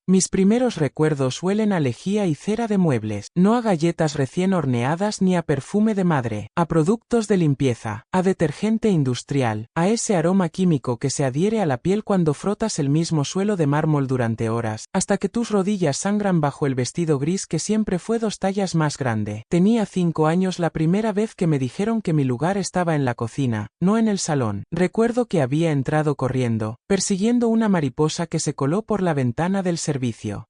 Mis primeros recuerdos huelen a lejía y cera de muebles, no a galletas recién horneadas ni a perfume de madre, a productos de limpieza, a detergente industrial, a ese aroma químico que se adhiere a la piel cuando frotas el mismo suelo de mármol durante horas, hasta que tus rodillas sangran bajo el vestido gris que siempre fue 2 tallas más grande. Tenía 5 años la primera vez que me dijeron que mi lugar estaba en la cocina, no en el salón. Recuerdo que había entrado corriendo, persiguiendo una mariposa que se coló por la ventana del servicio.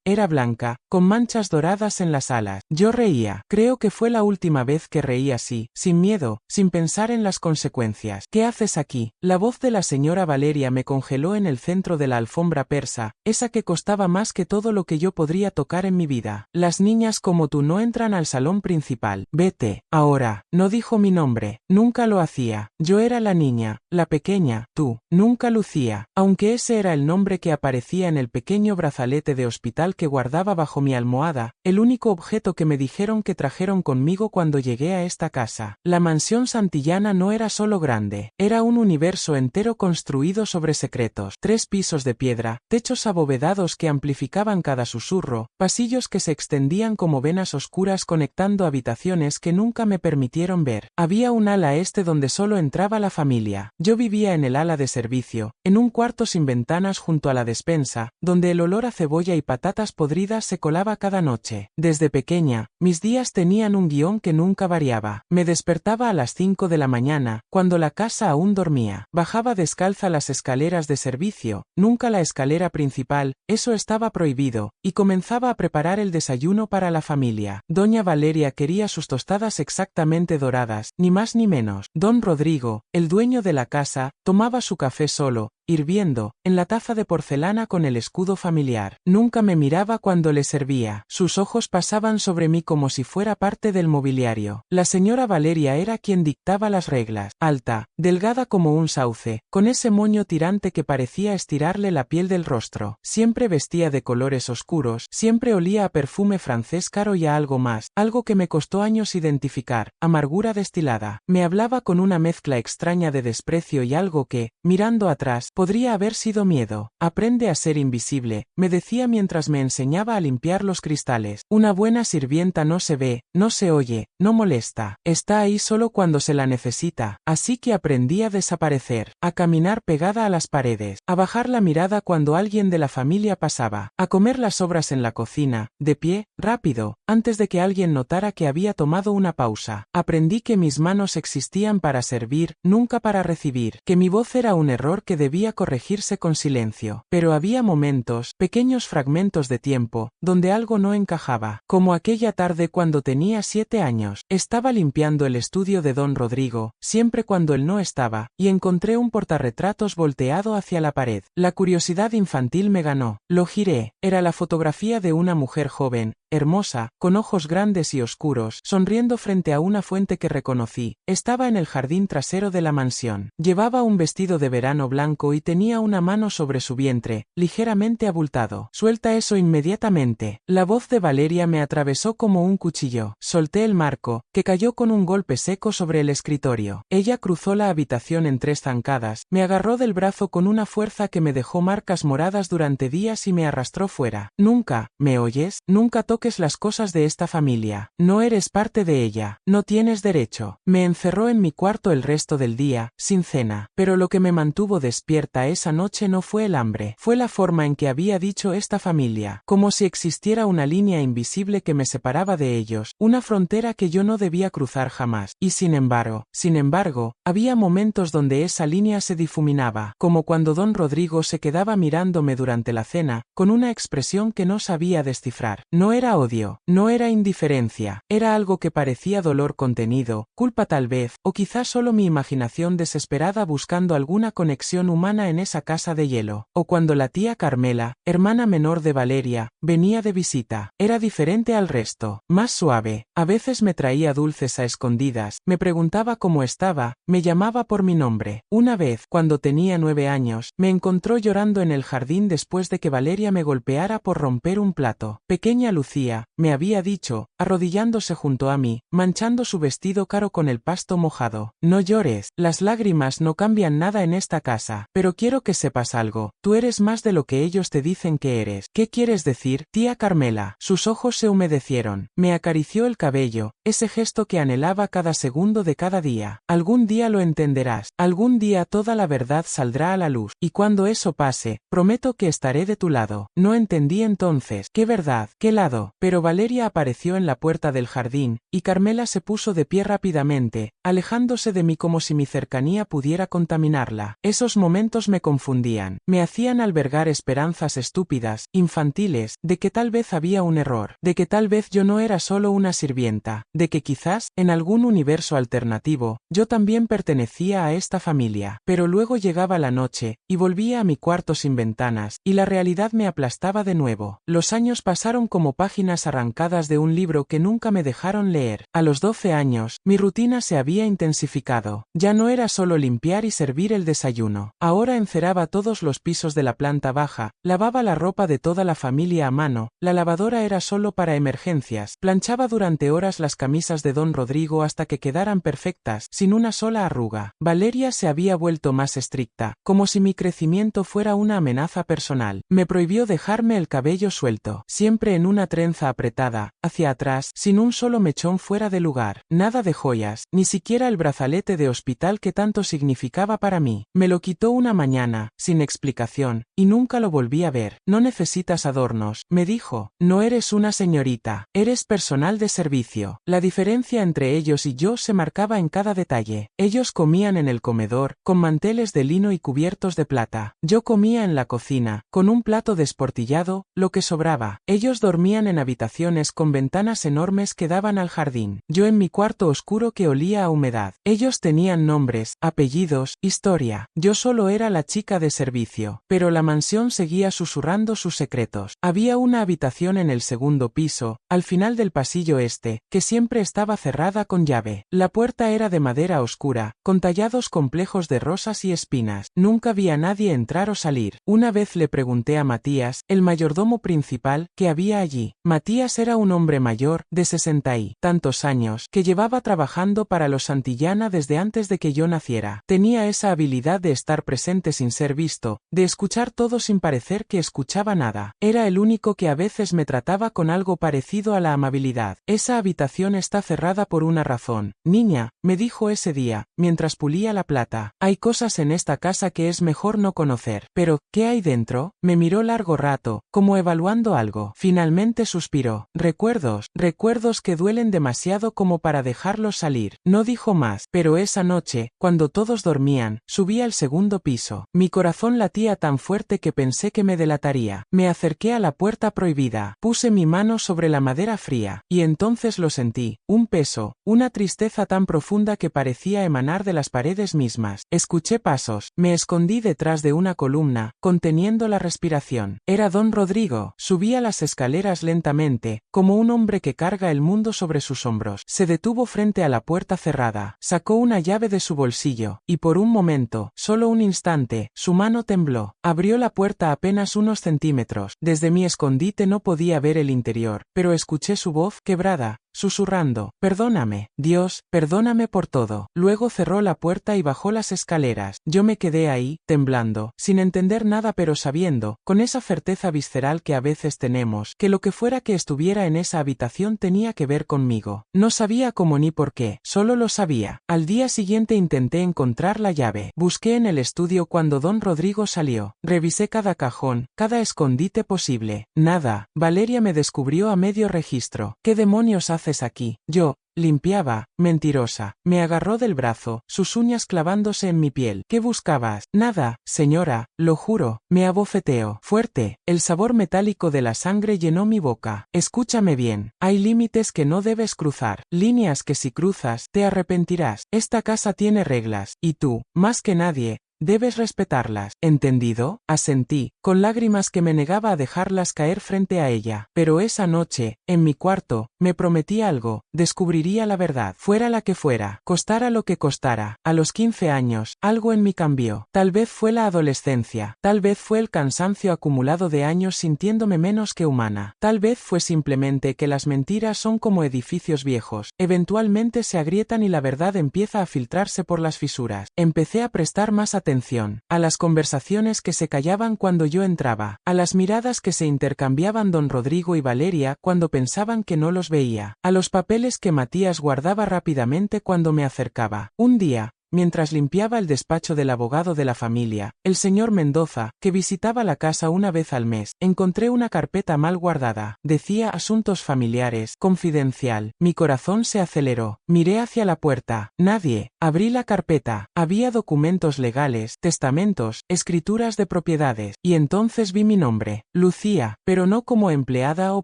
Era blanca, con manchas doradas en las alas. Yo reía. Creo que fue la última vez que reí así, sin miedo, sin pensar en las consecuencias. ¿Qué haces aquí? La voz de la señora Valeria me congeló en el centro de la alfombra persa, esa que costaba más que todo lo que yo podría tocar en mi vida. Las niñas como tú no entran al salón principal. Vete. Ahora. No dijo mi nombre. Nunca lo hacía. Yo era la niña, la pequeña, tú. Nunca Lucía, aunque ese era el nombre que aparecía en el pequeño brazalete de hospital que guardaba bajo mi almohada, el único objeto que me dijeron que trajeron conmigo cuando llegué a esta casa. La mansión santillana no era solo grande, era un universo entero construido sobre secretos. 3 pisos de piedra, techos abovedados que amplificaban cada susurro, pasillos que se extendían como venas oscuras conectando habitaciones que nunca me permitieron ver. Había un ala este donde solo entraba la familia. Yo vivía en el ala de servicio, en un cuarto sin ventanas junto a la despensa, donde el olor a cebolla y patatas podridas se colaba cada noche. Desde pequeña, mis días tenían un guión que nunca variaba. Me despertaba a las 5 de la mañana, cuando la casa aún dormía. Bajaba descalza las escaleras de servicio, nunca la escalera principal, eso estaba prohibido, y comenzaba a preparar el desayuno para la familia. Doña Valeria quería sus tostadas exactamente doradas, ni más ni menos. Don Rodrigo, el dueño de la casa, tomaba su café solo, hirviendo, en la taza de porcelana con el escudo familiar. Nunca me miraba cuando le servía. Sus ojos pasaban sobre mí como si fuera parte del mobiliario. La señora Valeria era quien dictaba las reglas. Alta, delgada como un sauce, con ese moño tirante que parecía estirarle la piel del rostro. Siempre vestía de colores oscuros, siempre olía a perfume francés caro y a algo más, algo que me costó años identificar, amargura destilada. Me hablaba con una mezcla extraña de desprecio y algo que, mirando atrás, podría haber sido miedo. Aprende a ser invisible, me decía mientras me enseñaba a limpiar los cristales. Una buena sirvienta no se ve, no se oye, no molesta. Está ahí solo cuando se la necesita. Así que aprendí a desaparecer, a caminar pegada a las paredes, a bajar la mirada cuando alguien de la familia pasaba, a comer las sobras en la cocina, de pie, rápido, antes de que alguien notara que había tomado una pausa. Aprendí que mis manos existían para servir, nunca para recibir, que mi voz era un error que debía corregirse con silencio. Pero había momentos, pequeños fragmentos de tiempo, donde algo no encajaba, como aquella tarde cuando tenía 7 años. Estaba limpiando el estudio de don Rodrigo, siempre cuando él no estaba, y encontré un portarretratos volteado hacia la pared. La curiosidad infantil me ganó. Lo giré. Era la fotografía de una mujer joven, hermosa, con ojos grandes y oscuros, sonriendo frente a una fuente que reconocí. Estaba en el jardín trasero de la mansión. Llevaba un vestido de verano blanco y tenía una mano sobre su vientre, ligeramente abultado. Suelta eso inmediatamente. La voz de Valeria me atravesó como un cuchillo. Solté el marco, que cayó con un golpe seco sobre el escritorio. Ella cruzó la habitación en 3 zancadas, me agarró del brazo con una fuerza que me dejó marcas moradas durante días y me arrastró fuera. Nunca, ¿me oyes? Nunca toques las cosas de esta familia. No eres parte de ella. No tienes derecho. Me encerró en mi cuarto el resto del día, sin cena. Pero lo que me mantuvo despierta esa noche no fue el hambre. Fue la forma en que había dicho esta familia. Como si existiera una línea invisible que me separaba de ellos. Una frontera que yo no debía cruzar jamás. Y sin embargo, había momentos donde esa línea se difuminaba. Como cuando don Rodrigo se quedaba mirándome durante la cena, con una expresión que no sabía descifrar. No era odio, no era indiferencia, era algo que parecía dolor contenido, culpa tal vez, o quizás solo mi imaginación desesperada buscando alguna conexión humana en esa casa de hielo. O cuando la tía Carmela, hermana menor de Valeria, venía de visita. Era diferente al resto, más suave, a veces me traía dulces a escondidas, me preguntaba cómo estaba, me llamaba por mi nombre. Una vez, cuando tenía 9 años, me encontró llorando en el jardín después de que Valeria me golpeara por romper un plato. Pequeña Lucía Lucía, me había dicho, arrodillándose junto a mí, manchando su vestido caro con el pasto mojado. No llores, las lágrimas no cambian nada en esta casa. Pero quiero que sepas algo, tú eres más de lo que ellos te dicen que eres. ¿Qué quieres decir, tía Carmela? Sus ojos se humedecieron. Me acarició el cabello, ese gesto que anhelaba cada segundo de cada día. Algún día lo entenderás, algún día toda la verdad saldrá a la luz, y cuando eso pase, prometo que estaré de tu lado. No entendí entonces, ¿qué verdad? ¿Qué lado? Pero Valeria apareció en la puerta del jardín, y Carmela se puso de pie rápidamente, alejándose de mí como si mi cercanía pudiera contaminarla. Esos momentos me confundían, me hacían albergar esperanzas estúpidas, infantiles, de que tal vez había un error, de que tal vez yo no era solo una sirvienta, de que quizás, en algún universo alternativo, yo también pertenecía a esta familia. Pero luego llegaba la noche, y volvía a mi cuarto sin ventanas, y la realidad me aplastaba de nuevo. Los años pasaron como páginas arrancadas de un libro que nunca me dejaron leer. A los 12 años, mi rutina se había intensificado. Ya no era solo limpiar y servir el desayuno. Ahora enceraba todos los pisos de la planta baja, lavaba la ropa de toda la familia a mano, la lavadora era solo para emergencias, planchaba durante horas las camisas de don Rodrigo hasta que quedaran perfectas, sin una sola arruga. Valeria se había vuelto más estricta, como si mi crecimiento fuera una amenaza personal. Me prohibió dejarme el cabello suelto, siempre en una trenza apretada, hacia atrás, sin un solo mechón fuera de lugar. Nada de joyas, ni siquiera el brazalete de hospital que tanto significaba para mí. Me lo quitó una mañana, sin explicación, y nunca lo volví a ver. No necesitas adornos, me dijo. No eres una señorita, eres personal de servicio. La diferencia entre ellos y yo se marcaba en cada detalle. Ellos comían en el comedor, con manteles de lino y cubiertos de plata. Yo comía en la cocina, con un plato desportillado, lo que sobraba. Ellos dormían en habitaciones con ventanas enormes que daban al jardín. Yo en mi cuarto oscuro que olía a humedad. Ellos tenían nombres, apellidos, historia. Yo solo era la chica de servicio. Pero la mansión seguía susurrando sus secretos. Había una habitación en el segundo piso, al final del pasillo este, que siempre estaba cerrada con llave. La puerta era de madera oscura, con tallados complejos de rosas y espinas. Nunca vi a nadie entrar o salir. Una vez le pregunté a Matías, el mayordomo principal, qué había allí. Matías era un hombre mayor, de 60 y tantos años, que llevaba trabajando para los Santillana desde antes de que yo naciera. Tenía esa habilidad de estar presente sin ser visto, de escuchar todo sin parecer que escuchaba nada. Era el único que a veces me trataba con algo parecido a la amabilidad. Esa habitación está cerrada por una razón. Niña, me dijo ese día, mientras pulía la plata. Hay cosas en esta casa que es mejor no conocer. Pero, ¿qué hay dentro? Me miró largo rato, como evaluando algo. Finalmente suspiró. Recuerdos, recuerdos que duelen demasiado como para dejarlos salir. No dijo más, pero esa noche, cuando todos dormían, subí al segundo piso. Mi corazón latía tan fuerte que pensé que me delataría. Me acerqué a la puerta prohibida, puse mi mano sobre la madera fría, y entonces lo sentí, un peso, una tristeza tan profunda que parecía emanar de las paredes mismas. Escuché pasos, me escondí detrás de una columna, conteniendo la respiración. Era don Rodrigo. Subía las escaleras lentamente, como un hombre que carga el mundo sobre sus hombros. Se detuvo frente a la puerta cerrada, sacó una llave de su bolsillo, y por un momento, solo un instante, su mano tembló. Abrió la puerta apenas unos centímetros. Desde mi escondite no podía ver el interior, pero escuché su voz, quebrada, susurrando, perdóname, Dios, perdóname por todo. Luego cerró la puerta y bajó las escaleras. Yo me quedé ahí, temblando, sin entender nada pero sabiendo, con esa certeza visceral que a veces tenemos, que lo que fuera que estuviera en esa habitación tenía que ver conmigo. No sabía cómo ni por qué, solo lo sabía. Al día siguiente intenté encontrar la llave. Busqué en el estudio cuando don Rodrigo salió. Revisé cada cajón, cada escondite posible. Nada. Valeria me descubrió a medio registro. ¿Qué demonios haces aquí? Yo limpiaba. Mentirosa. Me agarró del brazo, sus uñas clavándose en mi piel. ¿Qué buscabas? Nada, señora, lo juro. Me abofeteó. Fuerte. El sabor metálico de la sangre llenó mi boca. Escúchame bien. Hay límites que no debes cruzar. Líneas que si cruzas, te arrepentirás. Esta casa tiene reglas, y tú, más que nadie, debes respetarlas. ¿Entendido? Asentí, con lágrimas que me negaba a dejarlas caer frente a ella. Pero esa noche, en mi cuarto, me prometí algo, descubriría la verdad, fuera la que fuera, costara lo que costara. A los 15 años, algo en mí cambió. Tal vez fue la adolescencia, tal vez fue el cansancio acumulado de años sintiéndome menos que humana, tal vez fue simplemente que las mentiras son como edificios viejos, eventualmente se agrietan y la verdad empieza a filtrarse por las fisuras. Empecé a prestar más atención, a las conversaciones que se callaban cuando yo entraba, a las miradas que se intercambiaban don Rodrigo y Valeria cuando pensaban que no los veía, a los papeles que Matías guardaba rápidamente cuando me acercaba. Un día, mientras limpiaba el despacho del abogado de la familia, el señor Mendoza, que visitaba la casa una vez al mes, encontré una carpeta mal guardada. Decía asuntos familiares, confidencial. Mi corazón se aceleró. Miré hacia la puerta. Nadie. Abrí la carpeta. Había documentos legales, testamentos, escrituras de propiedades. Y entonces vi mi nombre. Lucía, pero no como empleada o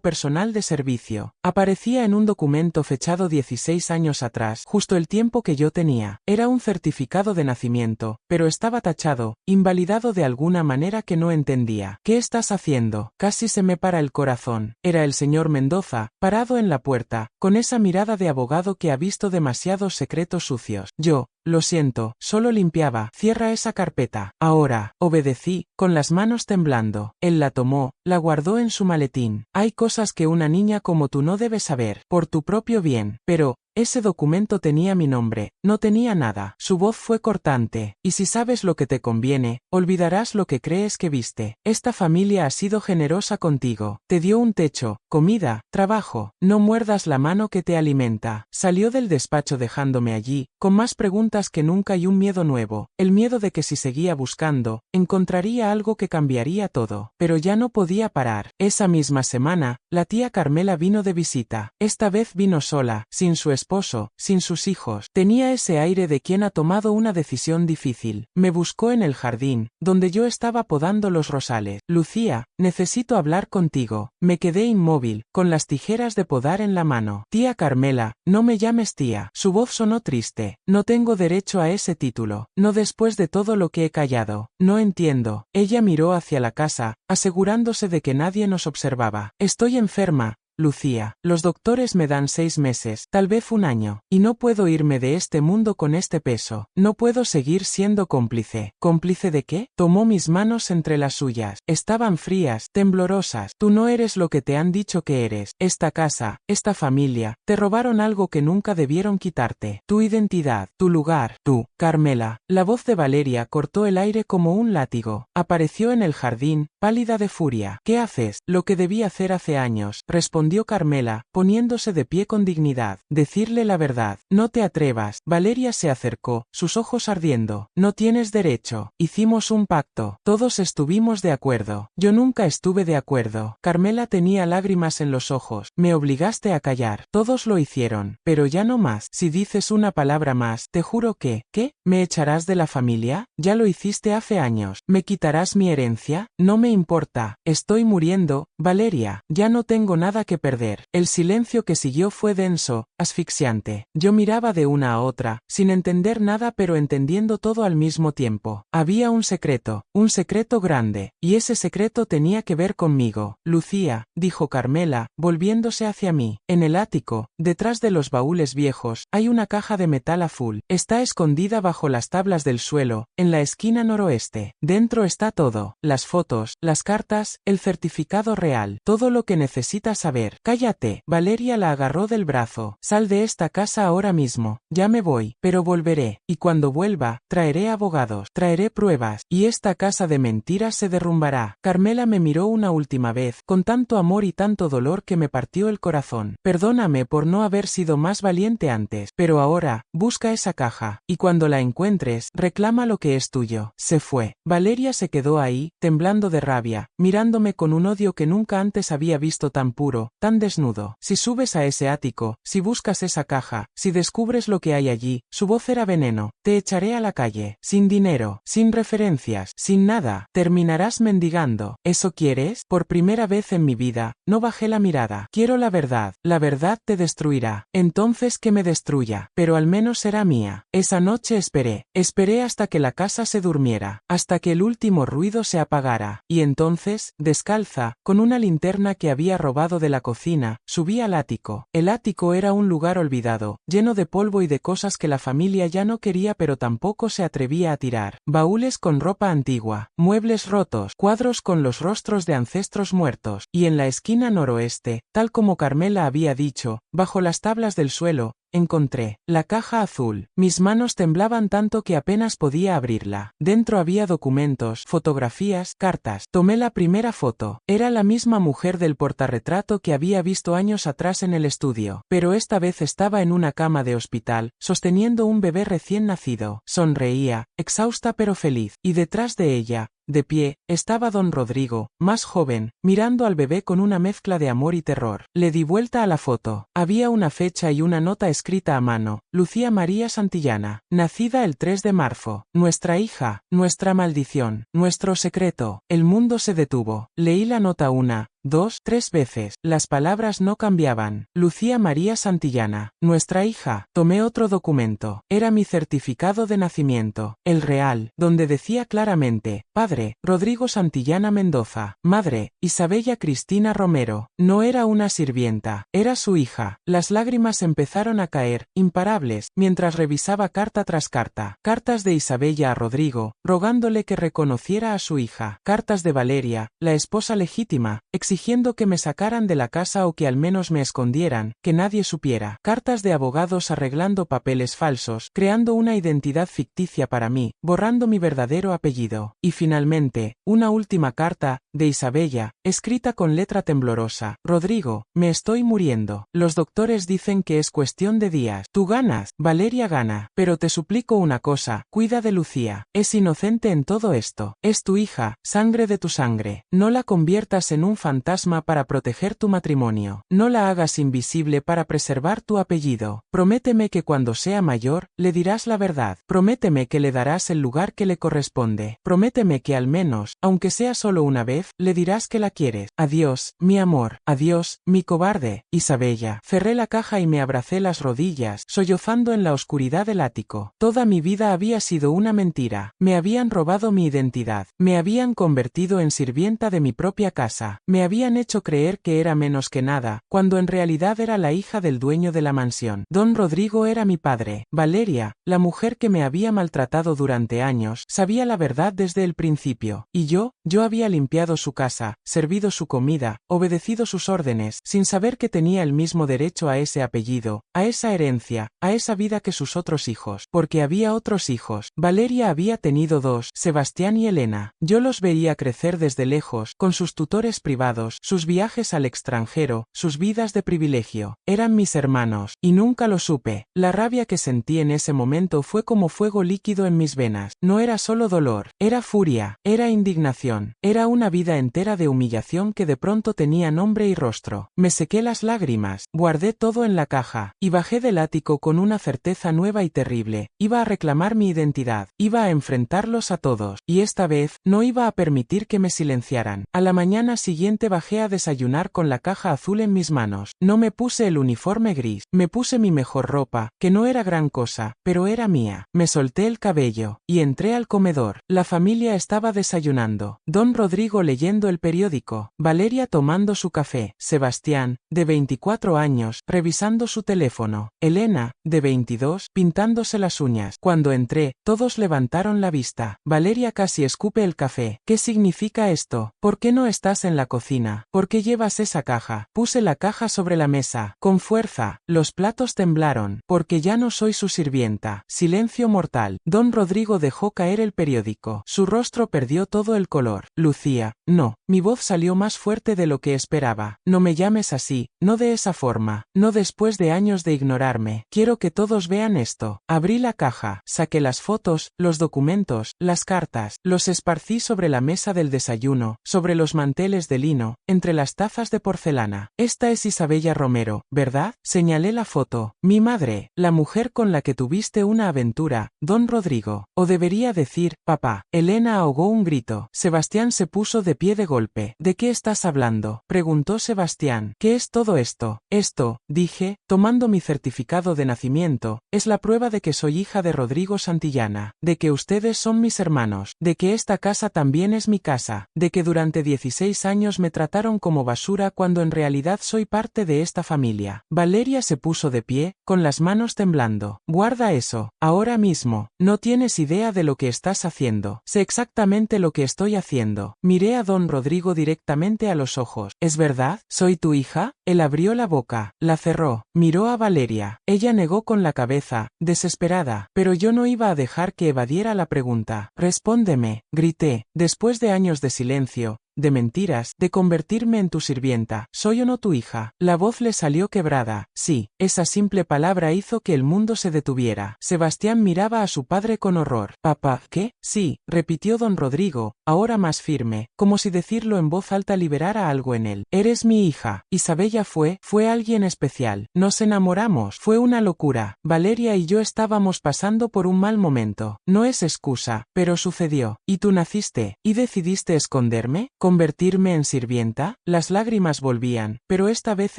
personal de servicio. Aparecía en un documento fechado 16 años atrás, justo el tiempo que yo tenía. Era un certificado de nacimiento, pero estaba tachado, invalidado de alguna manera que no entendía. ¿Qué estás haciendo? Casi se me para el corazón. Era el señor Mendoza, parado en la puerta, con esa mirada de abogado que ha visto demasiados secretos sucios. Yo, lo siento, solo limpiaba. Cierra esa carpeta. Ahora, obedecí, con las manos temblando. Él la tomó, la guardó en su maletín. Hay cosas que una niña como tú no debe saber, por tu propio bien. Pero, ese documento tenía mi nombre, no tenía nada. Su voz fue cortante. Y si sabes lo que te conviene, olvidarás lo que crees que viste. Esta familia ha sido generosa contigo. Te dio un techo, comida, trabajo. No muerdas la mano que te alimenta. Salió del despacho dejándome allí, con más preguntas que nunca y un miedo nuevo. El miedo de que si seguía buscando, encontraría algo que cambiaría todo. Pero ya no podía parar. Esa misma semana, la tía Carmela vino de visita. Esta vez vino sola, sin su esposo, sin sus hijos. Tenía ese aire de quien ha tomado una decisión difícil. Me buscó en el jardín, donde yo estaba podando los rosales. Lucía, necesito hablar contigo. Me quedé inmóvil, con las tijeras de podar en la mano. Tía Carmela, no me llames tía. Su voz sonó triste. No tengo derecho a ese título. No después de todo lo que he callado. No entiendo. Ella miró hacia la casa, asegurándose de que nadie nos observaba. Estoy enferma, Lucía. Los doctores me dan 6 meses, tal vez un año, y no puedo irme de este mundo con este peso. No puedo seguir siendo cómplice. ¿Cómplice de qué? Tomó mis manos entre las suyas. Estaban frías, temblorosas. Tú no eres lo que te han dicho que eres. Esta casa, esta familia, te robaron algo que nunca debieron quitarte. Tu identidad, tu lugar. Tú, Carmela. La voz de Valeria cortó el aire como un látigo. Apareció en el jardín, pálida de furia. ¿Qué haces? Lo que debí hacer hace años, respondió Carmela, poniéndose de pie con dignidad. Decirle la verdad. No te atrevas. Valeria se acercó, sus ojos ardiendo. No tienes derecho. Hicimos un pacto. Todos estuvimos de acuerdo. Yo nunca estuve de acuerdo. Carmela tenía lágrimas en los ojos. Me obligaste a callar. Todos lo hicieron. Pero ya no más. Si dices una palabra más, te juro que... ¿Qué? ¿Me echarás de la familia? Ya lo hiciste hace años. ¿Me quitarás mi herencia? No me importa. Estoy muriendo, Valeria. Ya no tengo nada que perder. El silencio que siguió fue denso, asfixiante. Yo miraba de una a otra, sin entender nada pero entendiendo todo al mismo tiempo. Había un secreto grande, y ese secreto tenía que ver conmigo. Lucía, dijo Carmela, volviéndose hacia mí. En el ático, detrás de los baúles viejos, hay una caja de metal azul. Está escondida bajo las tablas del suelo, en la esquina noroeste. Dentro está todo, las fotos, las cartas, el certificado real, todo lo que necesitas saber. Cállate. Valeria la agarró del brazo. Sal de esta casa ahora mismo. Ya me voy, pero volveré. Y cuando vuelva, traeré abogados, traeré pruebas, y esta casa de mentiras se derrumbará. Carmela me miró una última vez, con tanto amor y tanto dolor que me partió el corazón. Perdóname por no haber sido más valiente antes, pero ahora, busca esa caja, y cuando la encuentres, reclama lo que es tuyo. Se fue. Valeria se quedó ahí, temblando de rabia, mirándome con un odio que nunca antes había visto tan puro, tan desnudo. Si subes a ese ático, si buscas esa caja, si descubres lo que hay allí, su voz era veneno, te echaré a la calle, sin dinero, sin referencias, sin nada, terminarás mendigando. ¿Eso quieres? Por primera vez en mi vida, no bajé la mirada. Quiero la verdad te destruirá. Entonces que me destruya, pero al menos será mía. Esa noche esperé hasta que la casa se durmiera, hasta que el último ruido se apagara, y entonces, descalza, con una linterna que había robado de la cocina, subí al ático. El ático era un lugar olvidado, lleno de polvo y de cosas que la familia ya no quería pero tampoco se atrevía a tirar. Baúles con ropa antigua, muebles rotos, cuadros con los rostros de ancestros muertos, y en la esquina noroeste, tal como Carmela había dicho, bajo las tablas del suelo, encontré la caja azul. Mis manos temblaban tanto que apenas podía abrirla. Dentro había documentos, fotografías, cartas. Tomé la primera foto. Era la misma mujer del portarretrato que había visto años atrás en el estudio, pero esta vez estaba en una cama de hospital, sosteniendo un bebé recién nacido. Sonreía, exhausta pero feliz, y detrás de ella, de pie, estaba don Rodrigo, más joven, mirando al bebé con una mezcla de amor y terror. Le di vuelta a la foto. Había una fecha y una nota escrita a mano. Lucía María Santillana, nacida el 3 de marzo. Nuestra hija, nuestra maldición, nuestro secreto. El mundo se detuvo. Leí la nota 1, 2, 3 veces. Las palabras no cambiaban. Lucía María Santillana, nuestra hija. Tomé otro documento. Era mi certificado de nacimiento, el real, donde decía claramente, padre, Rodrigo Santillana Mendoza, madre, Isabella Cristina Romero. No era una sirvienta, era su hija. Las lágrimas empezaron a caer, imparables, mientras revisaba carta tras carta. Cartas de Isabella a Rodrigo, rogándole que reconociera a su hija. Cartas de Valeria, la esposa legítima, exigiendo que me sacaran de la casa o que al menos me escondieran, que nadie supiera. Cartas de abogados arreglando papeles falsos, creando una identidad ficticia para mí, borrando mi verdadero apellido. Y finalmente, una última carta, de Isabella, escrita con letra temblorosa. Rodrigo, me estoy muriendo. Los doctores dicen que es cuestión de días. Tú ganas, Valeria gana. Pero te suplico una cosa, cuida de Lucía. Es inocente en todo esto. Es tu hija, sangre de tu sangre. No la conviertas en un fantasma para proteger tu matrimonio. No la hagas invisible para preservar tu apellido. Prométeme que cuando sea mayor, le dirás la verdad. Prométeme que le darás el lugar que le corresponde. Prométeme que al menos, aunque sea solo una vez, le dirás que la quieres. Adiós, mi amor. Adiós, mi cobarde. Isabella. Cerré la caja y me abracé las rodillas, sollozando en la oscuridad del ático. Toda mi vida había sido una mentira. Me habían robado mi identidad. Me habían convertido en sirvienta de mi propia casa. Me habían hecho creer que era menos que nada, cuando en realidad era la hija del dueño de la mansión. Don Rodrigo era mi padre. Valeria, la mujer que me había maltratado durante años, sabía la verdad desde el principio. Y yo había limpiado su casa, servido su comida, obedecido sus órdenes, sin saber que tenía el mismo derecho a ese apellido, a esa herencia, a esa vida que sus otros hijos, porque había otros hijos. Valeria había tenido dos, Sebastián y Elena. Yo los veía crecer desde lejos, con sus tutores privados, sus viajes al extranjero, sus vidas de privilegio. Eran mis hermanos, y nunca lo supe. La rabia que sentí en ese momento fue como fuego líquido en mis venas. No era solo dolor, era furia, era indignación, era una vida entera de humillación que de pronto tenía nombre y rostro. Me sequé las lágrimas, guardé todo en la caja, y bajé del ático con una certeza nueva y terrible. Iba a reclamar mi identidad, iba a enfrentarlos a todos, y esta vez, no iba a permitir que me silenciaran. A la mañana siguiente bajé a desayunar con la caja azul en mis manos. No me puse el uniforme gris, me puse mi mejor ropa, que no era gran cosa, pero era mía. Me solté el cabello, y entré al comedor. La familia estaba desayunando. Don Rodrigo leyendo el periódico, Valeria tomando su café, Sebastián, de 24 años, revisando su teléfono, Elena, de 22, pintándose las uñas. Cuando entré, todos levantaron la vista. Valeria casi escupe el café. ¿Qué significa esto? ¿Por qué no estás en la cocina? ¿Por qué llevas esa caja? Puse la caja sobre la mesa, con fuerza. Los platos temblaron, porque ya no soy su sirvienta. Silencio mortal. Don Rodrigo dejó caer el periódico. Su rostro perdió todo el color. Lucía, no. Mi voz salió más fuerte de lo que esperaba. No me llames así, no de esa forma, no después de años de ignorarme. Quiero que todos vean esto. Abrí la caja, saqué las fotos, los documentos, las cartas, los esparcí sobre la mesa del desayuno, sobre los manteles de lino, mano, entre las tazas de porcelana. Esta es Isabella Romero, ¿verdad? Señalé la foto. Mi madre, la mujer con la que tuviste una aventura, don Rodrigo. O debería decir, papá. Elena ahogó un grito. Sebastián se puso de pie de golpe. ¿De qué estás hablando?, preguntó Sebastián. ¿Qué es todo esto? Esto, dije, tomando mi certificado de nacimiento, es la prueba de que soy hija de Rodrigo Santillana, de que ustedes son mis hermanos, de que esta casa también es mi casa, de que durante 16 años me trataron como basura cuando en realidad soy parte de esta familia. Valeria se puso de pie, con las manos temblando. Guarda eso, ahora mismo. No tienes idea de lo que estás haciendo. Sé exactamente lo que estoy haciendo. Miré a don Rodrigo directamente a los ojos. ¿Es verdad? ¿Soy tu hija? Él abrió la boca, la cerró, miró a Valeria. Ella negó con la cabeza, desesperada, pero yo no iba a dejar que evadiera la pregunta. Respóndeme, grité, después de años de silencio, de mentiras, de convertirme en tu sirvienta. ¿Soy o no tu hija? La voz le salió quebrada. Sí, esa simple palabra hizo que el mundo se detuviera. Sebastián miraba a su padre con horror. Papá, ¿qué? Sí, repitió don Rodrigo, ahora más firme, como si decirlo en voz alta liberara algo en él. Eres mi hija. Isabella fue alguien especial. Nos enamoramos. Fue una locura. Valeria y yo estábamos pasando por un mal momento. No es excusa, pero sucedió. ¿Y tú naciste? ¿Y decidiste esconderme? ¿Convertirme en sirvienta? Las lágrimas volvían, pero esta vez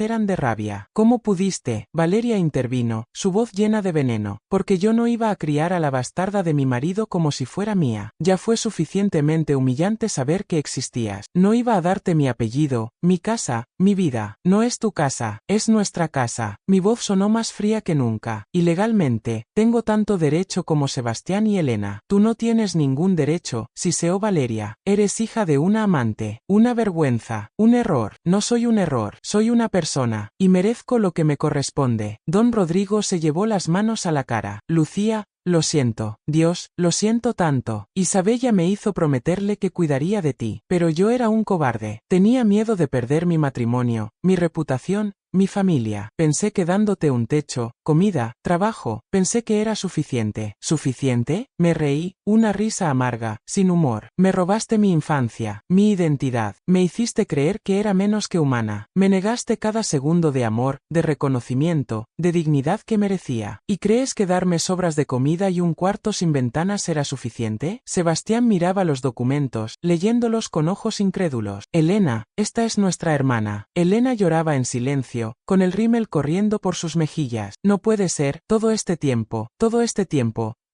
eran de rabia. ¿Cómo pudiste? Valeria intervino, su voz llena de veneno. Porque yo no iba a criar a la bastarda de mi marido como si fuera mía. Ya fue suficientemente humillante saber que existías. No iba a darte mi apellido, mi casa, mi vida. No es tu casa, es nuestra casa. Mi voz sonó más fría que nunca. Y legalmente, tengo tanto derecho como Sebastián y Elena. Tú no tienes ningún derecho, siseó Valeria. Eres hija de una amante. Una vergüenza, un error. No soy un error, soy una persona, y merezco lo que me corresponde. Don Rodrigo se llevó las manos a la cara. Lucía, lo siento, Dios, lo siento tanto. Isabella me hizo prometerle que cuidaría de ti, pero yo era un cobarde. Tenía miedo de perder mi matrimonio, mi reputación, mi familia. Pensé que dándote un techo, comida, trabajo, pensé que era suficiente. ¿Suficiente? Me reí, una risa amarga, sin humor. Me robaste mi infancia, mi identidad. Me hiciste creer que era menos que humana. Me negaste cada segundo de amor, de reconocimiento, de dignidad que merecía. ¿Y crees que darme sobras de comida y un cuarto sin ventanas era suficiente? Sebastián miraba los documentos, leyéndolos con ojos incrédulos. Elena, esta es nuestra hermana. Elena lloraba en silencio, con el rímel corriendo por sus mejillas. No puede ser, todo este tiempo,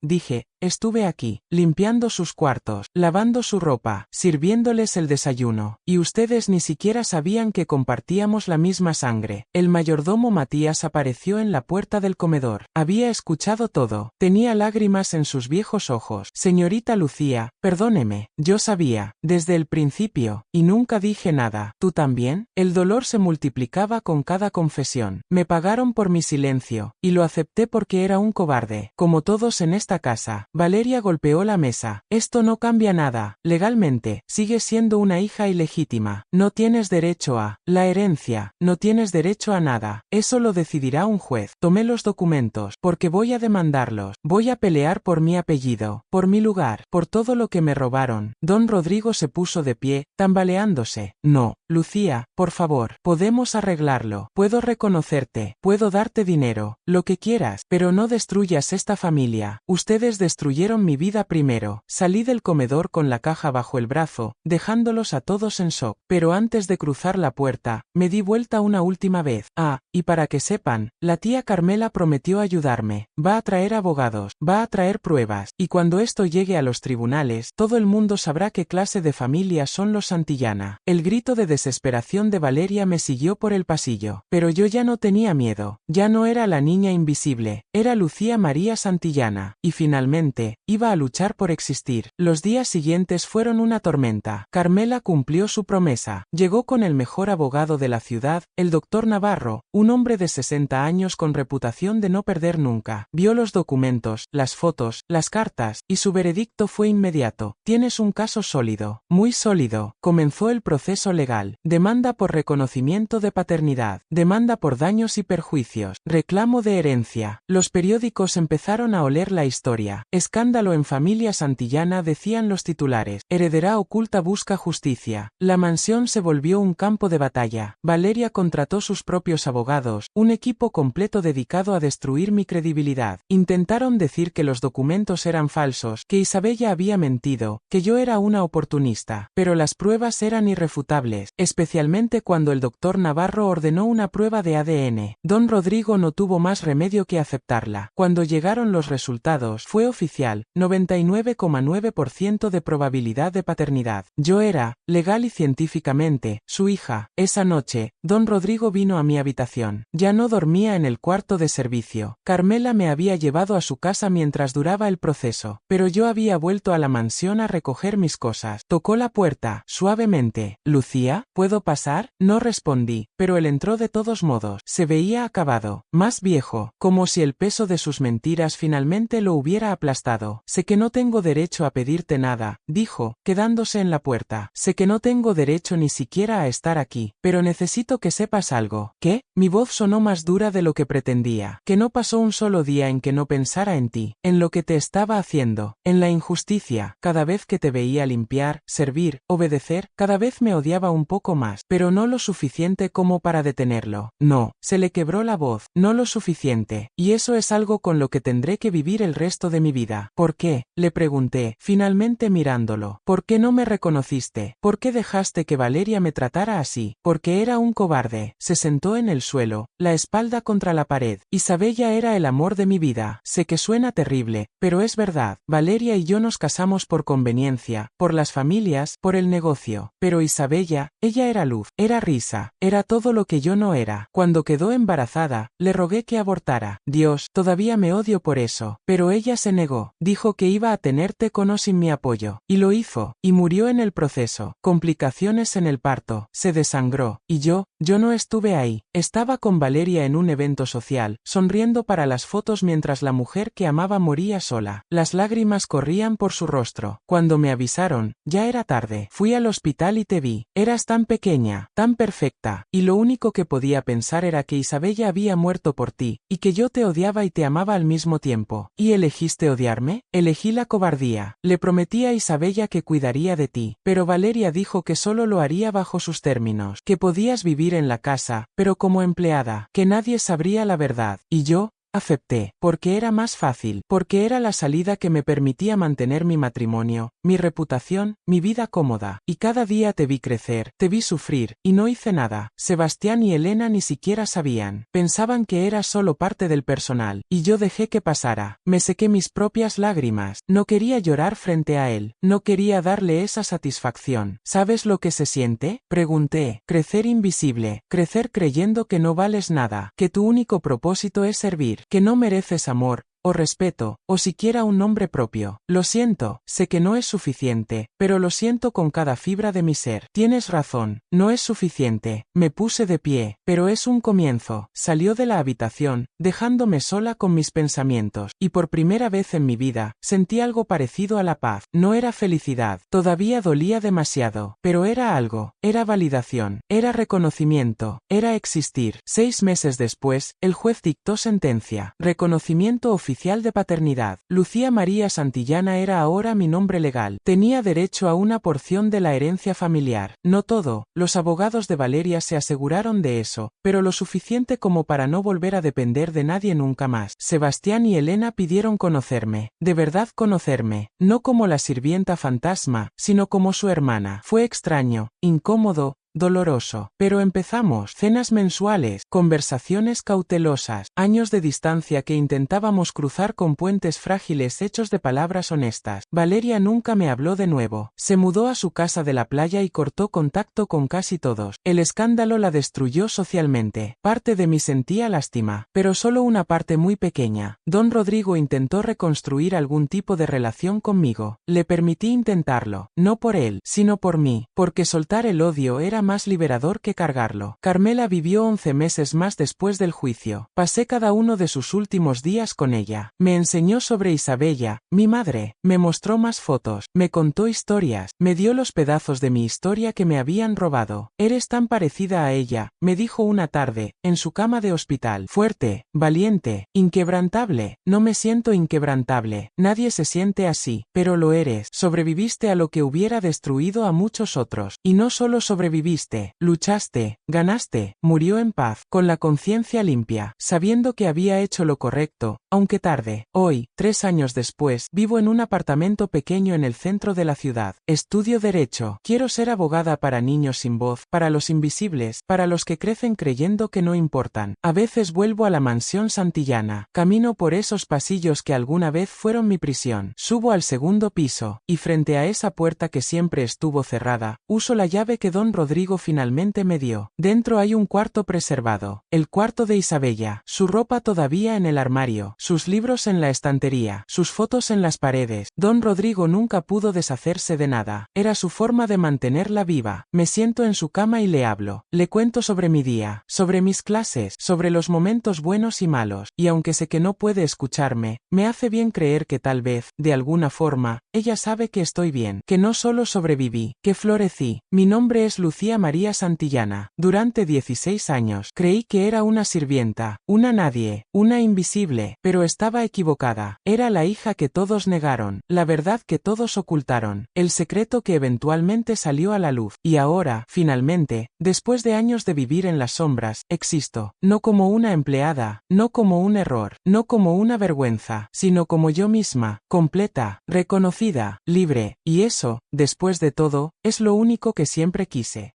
dije, estuve aquí, limpiando sus cuartos, lavando su ropa, sirviéndoles el desayuno, y ustedes ni siquiera sabían que compartíamos la misma sangre. El mayordomo Matías apareció en la puerta del comedor. Había escuchado todo. Tenía lágrimas en sus viejos ojos. Señorita Lucía, perdóneme, yo sabía, desde el principio, y nunca dije nada. ¿Tú también? El dolor se multiplicaba con cada confesión. Me pagaron por mi silencio, y lo acepté porque era un cobarde, como todos en esta casa. Valeria golpeó la mesa. Esto no cambia nada. Legalmente, sigues siendo una hija ilegítima. No tienes derecho a la herencia. No tienes derecho a nada. Eso lo decidirá un juez. Tomé los documentos, porque voy a demandarlos. Voy a pelear por mi apellido, por mi lugar, por todo lo que me robaron. Don Rodrigo se puso de pie, tambaleándose. No, Lucía, por favor, podemos arreglarlo. Puedo reconocerte, puedo darte dinero, lo que quieras, pero no destruyas esta familia. Ustedes destruyeron mi vida primero. Salí del comedor con la caja bajo el brazo, dejándolos a todos en shock. Pero antes de cruzar la puerta, me di vuelta una última vez. Ah, y para que sepan, la tía Carmela prometió ayudarme. Va a traer abogados, va a traer pruebas, y cuando esto llegue a los tribunales, todo el mundo sabrá qué clase de familia son los Santillana. El grito de desesperación de Valeria me siguió por el pasillo. Pero yo ya no tenía miedo. Ya no era la niña invisible. Era Lucía María Santillana. Y finalmente, iba a luchar por existir. Los días siguientes fueron una tormenta. Carmela cumplió su promesa. Llegó con el mejor abogado de la ciudad, el doctor Navarro, un un hombre de 60 años con reputación de no perder nunca. Vio los documentos, las fotos, las cartas, y su veredicto fue inmediato. Tienes un caso sólido, muy sólido. Comenzó el proceso legal. Demanda por reconocimiento de paternidad, demanda por daños y perjuicios, reclamo de herencia. Los periódicos empezaron a oler la historia. Escándalo en familia santillana, decían los titulares. Heredera oculta busca justicia. La mansión se volvió un campo de batalla. Valeria contrató sus propios abogados, un equipo completo dedicado a destruir mi credibilidad. Intentaron decir que los documentos eran falsos, que Isabella había mentido, que yo era una oportunista. Pero las pruebas eran irrefutables, especialmente cuando el doctor Navarro ordenó una prueba de ADN. Don Rodrigo no tuvo más remedio que aceptarla. Cuando llegaron los resultados, fue oficial, 99,9% de probabilidad de paternidad. Yo era, legal y científicamente, su hija. Esa noche, don Rodrigo vino a mi habitación. Ya no dormía en el cuarto de servicio. Carmela me había llevado a su casa mientras duraba el proceso, pero yo había vuelto a la mansión a recoger mis cosas. Tocó la puerta, suavemente. «¿Lucía? ¿Puedo pasar?» No respondí, pero él entró de todos modos. Se veía acabado, más viejo, como si el peso de sus mentiras finalmente lo hubiera aplastado. «Sé que no tengo derecho a pedirte nada», dijo, quedándose en la puerta. «Sé que no tengo derecho ni siquiera a estar aquí, pero necesito que sepas algo». «¿Qué?» Mi voz sonó más dura de lo que pretendía. «Que no pasó un solo día en que no pensara en ti, en lo que te estaba haciendo, en la injusticia. Cada vez que te veía limpiar, servir, obedecer, cada vez me odiaba un poco más, pero no lo suficiente como para detenerlo. No», se le quebró la voz, «no lo suficiente, y eso es algo con lo que tendré que vivir el resto de mi vida». «¿Por qué?», le pregunté, finalmente mirándolo. «¿Por qué no me reconociste? ¿Por qué dejaste que Valeria me tratara así?» «Porque era un cobarde». Se sentó en el suelo, la espalda contra la pared. «Isabella era el amor de mi vida». Sé que suena terrible, pero es verdad. Valeria y yo nos casamos por conveniencia, por las familias, por el negocio. Pero Isabella, ella era luz, era risa, era todo lo que yo no era. Cuando quedó embarazada, le rogué que abortara. Dios, todavía me odio por eso. Pero ella se negó. Dijo que iba a tenerte con o sin mi apoyo. Y lo hizo. Y murió en el proceso. Complicaciones en el parto. Se desangró. Y yo no estuve ahí. Estaba con Valeria en un evento social, sonriendo para las fotos mientras la mujer que amaba moría sola. Las lágrimas corrían por su rostro. Cuando me avisaron, ya era tarde. Fui al hospital y te vi. Eras tan pequeña, tan perfecta, y lo único que podía pensar era que Isabella había muerto por ti, y que yo te odiaba y te amaba al mismo tiempo. ¿Y elegiste odiarme? Elegí la cobardía. Le prometí a Isabella que cuidaría de ti, pero Valeria dijo que solo lo haría bajo sus términos, que podías vivir en la casa, pero como empleada, que nadie sabría la verdad. Y yo acepté, porque era más fácil, porque era la salida que me permitía mantener mi matrimonio, mi reputación, mi vida cómoda. Y cada día te vi crecer, te vi sufrir, y no hice nada. Sebastián y Elena ni siquiera sabían. Pensaban que era solo parte del personal, y yo dejé que pasara. Me sequé mis propias lágrimas. No quería llorar frente a él. No quería darle esa satisfacción. ¿Sabes lo que se siente?, pregunté. Crecer invisible, crecer creyendo que no vales nada, que tu único propósito es servir, que no mereces amor, o respeto, o siquiera un nombre propio. Lo siento, sé que no es suficiente, pero lo siento con cada fibra de mi ser. Tienes razón, no es suficiente. Me puse de pie, pero es un comienzo. Salió de la habitación, dejándome sola con mis pensamientos, y por primera vez en mi vida, sentí algo parecido a la paz. No era felicidad, todavía dolía demasiado, pero era algo, era validación, era reconocimiento, era existir. 6 meses después, el juez dictó sentencia. Reconocimiento oficial de paternidad. Lucía María Santillana era ahora mi nombre legal. Tenía derecho a una porción de la herencia familiar. No todo, los abogados de Valeria se aseguraron de eso, pero lo suficiente como para no volver a depender de nadie nunca más. Sebastián y Elena pidieron conocerme, de verdad conocerme, no como la sirvienta fantasma, sino como su hermana. Fue extraño, incómodo, doloroso, pero empezamos. Cenas mensuales, conversaciones cautelosas, años de distancia que intentábamos cruzar con puentes frágiles hechos de palabras honestas. Valeria nunca me habló de nuevo. Se mudó a su casa de la playa y cortó contacto con casi todos. El escándalo la destruyó socialmente. Parte de mí sentía lástima, pero solo una parte muy pequeña. Don Rodrigo intentó reconstruir algún tipo de relación conmigo. Le permití intentarlo, no por él, sino por mí, porque soltar el odio era más liberador que cargarlo. Carmela vivió 11 meses más después del juicio. Pasé cada uno de sus últimos días con ella. Me enseñó sobre Isabella, mi madre, me mostró más fotos, me contó historias, me dio los pedazos de mi historia que me habían robado. Eres tan parecida a ella, me dijo una tarde, en su cama de hospital. Fuerte, valiente, inquebrantable. No me siento inquebrantable. Nadie se siente así, pero lo eres. Sobreviviste a lo que hubiera destruido a muchos otros. Y no solo sobreviviste, luchaste, ganaste, murió en paz, con la conciencia limpia, sabiendo que había hecho lo correcto, aunque tarde. Hoy, 3 años después, vivo en un apartamento pequeño en el centro de la ciudad. Estudio Derecho. Quiero ser abogada para niños sin voz, para los invisibles, para los que crecen creyendo que no importan. A veces vuelvo a la mansión Santillana. Camino por esos pasillos que alguna vez fueron mi prisión. Subo al segundo piso, y frente a esa puerta que siempre estuvo cerrada, uso la llave que don Rodrigo finalmente me dio. Dentro hay un cuarto preservado. El cuarto de Isabella. Su ropa todavía en el armario. Sus libros en la estantería. Sus fotos en las paredes. Don Rodrigo nunca pudo deshacerse de nada. Era su forma de mantenerla viva. Me siento en su cama y le hablo. Le cuento sobre mi día, sobre mis clases, sobre los momentos buenos y malos. Y aunque sé que no puede escucharme, me hace bien creer que tal vez, de alguna forma, ella sabe que estoy bien, que no solo sobreviví, que florecí. Mi nombre es Lucía María Santillana. Durante 16 años, creí que era una sirvienta, una nadie, una invisible, pero estaba equivocada. Era la hija que todos negaron, la verdad que todos ocultaron, el secreto que eventualmente salió a la luz. Y ahora, finalmente, después de años de vivir en las sombras, existo, no como una empleada, no como un error, no como una vergüenza, sino como yo misma, completa, reconocida, libre, y eso, después de todo, es lo único que siempre quise.